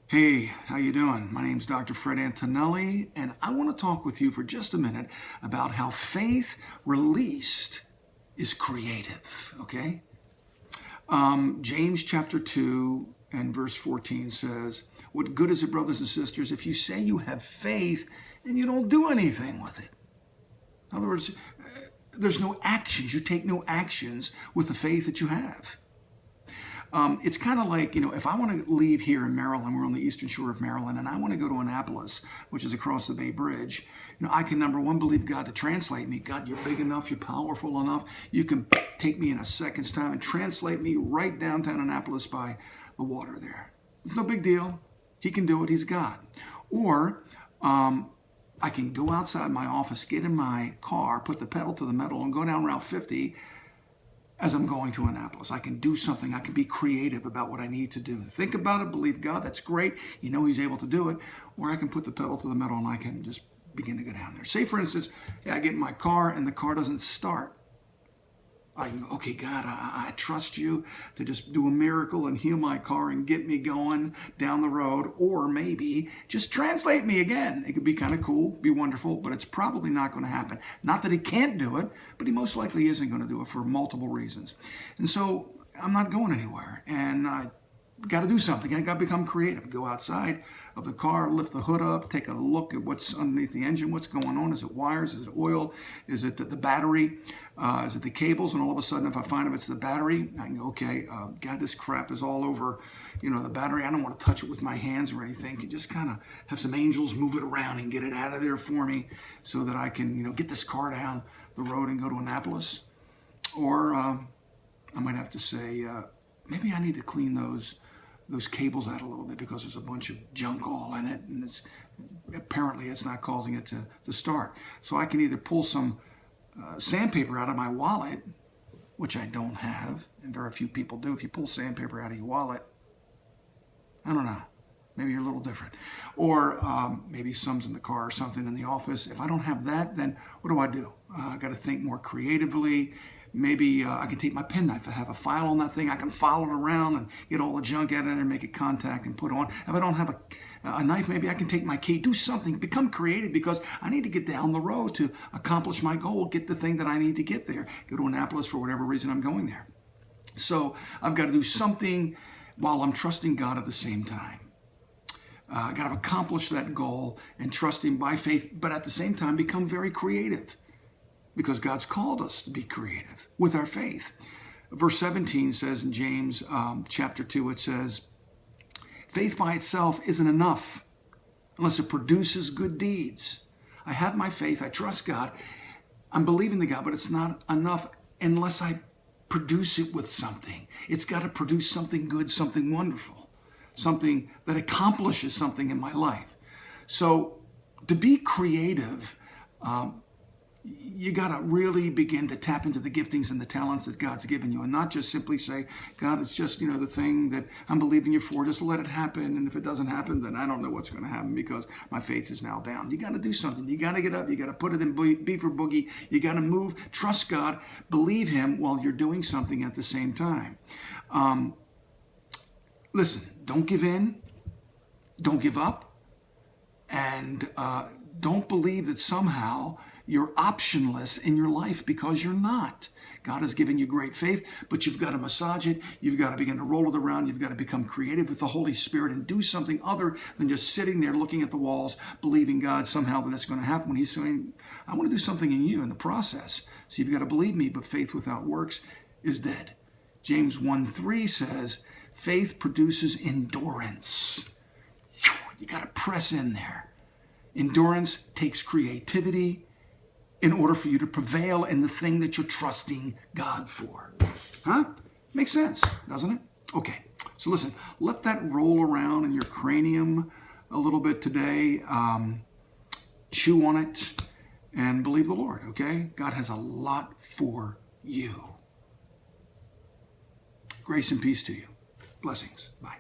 Hey, how you doing? My name's Dr. Fred Antonelli, and I want to talk with you for just a minute about how faith released is creative, okay? James chapter 2 and verse 14 says, "What good is it, brothers and sisters, if you say you have faith and you don't do anything with it?" In other words, there's no actions. You take no actions with the faith that you have. It's kind of like, if I want to leave here in Maryland, we're on the eastern shore of Maryland, and I want to go to Annapolis, which is across the Bay Bridge, I can, number one, believe God to translate me. God, you're big enough, you're powerful enough. You can take me in a second's time and translate me right downtown Annapolis by the water there. It's no big deal. He can do it. He's God. Or I can go outside my office, get in my car, put the pedal to the metal, and go down Route 50 as I'm going to Annapolis. I can do something. I can be creative about what I need to do. Think about it, believe God, that's great. He's able to do it. Or I can put the pedal to the metal and I can just begin to go down there. Say, for instance, I get in my car and the car doesn't start. I can go, okay, God, I trust you to just do a miracle and heal my car and get me going down the road. Or maybe just translate me again. It could be kind of cool, be wonderful, but it's probably not going to happen. Not that he can't do it, but he most likely isn't going to do it for multiple reasons. And so I'm not going anywhere. And I got to do something. I got to become creative. Go outside of the car, lift the hood up, take a look at what's underneath the engine, what's going on. Is it wires? Is it oil? Is it the battery? Is it the cables? And all of a sudden, if I find if it's the battery, I can go, okay, God, this crap is all over, the battery. I don't want to touch it with my hands or anything. You just kind of have some angels move it around and get it out of there for me so that I can, get this car down the road and go to Annapolis. Or I might have to say, maybe I need to clean those cables out a little bit because there's a bunch of junk all in it, and apparently it's not causing it to start. So I can either pull some sandpaper out of my wallet, which I don't have, and very few people do. If you pull sandpaper out of your wallet, I don't know, maybe you're a little different. Or maybe some's in the car or something in the office. If I don't have that, then what do? I got to think more creatively. Maybe I can take my penknife. I have a file on that thing. I can file it around and get all the junk out of it and make it contact and put on. If I don't have a knife, maybe I can take my key, do something, become creative because I need to get down the road to accomplish my goal, get the thing that I need to get there, go to Annapolis for whatever reason I'm going there. So I've got to do something while I'm trusting God at the same time. I've got to accomplish that goal and trust Him by faith, but at the same time become very creative. Because God's called us to be creative with our faith. Verse 17 says in James chapter 2, it says, faith by itself isn't enough unless it produces good deeds. I have my faith, I trust God, I'm believing the God, but it's not enough unless I produce it with something. It's got to produce something good, something wonderful, something that accomplishes something in my life. So to be creative, you got to really begin to tap into the giftings and the talents that God's given you and not just simply say, God, it's just, the thing that I'm believing you for. Just let it happen. And if it doesn't happen, then I don't know what's going to happen because my faith is now down. You got to do something. You got to get up. You got to put it in B for boogie. You got to move. Trust God. Believe Him while you're doing something at the same time. Listen, don't give in. Don't give up. And don't believe that somehow you're optionless in your life because you're not. God has given you great faith, but you've got to massage it. You've got to begin to roll it around. You've got to become creative with the Holy Spirit and do something other than just sitting there looking at the walls, believing God somehow that it's going to happen when He's saying, I want to do something in you in the process. So you've got to believe me, but faith without works is dead. James 1:3 says, faith produces endurance. You got to press in there. Endurance takes creativity in order for you to prevail in the thing that you're trusting God for. Makes sense, doesn't it? Okay, so listen, let that roll around in your cranium a little bit today. Chew on it and believe the Lord, okay? God has a lot for you. Grace and peace to you. Blessings. Bye.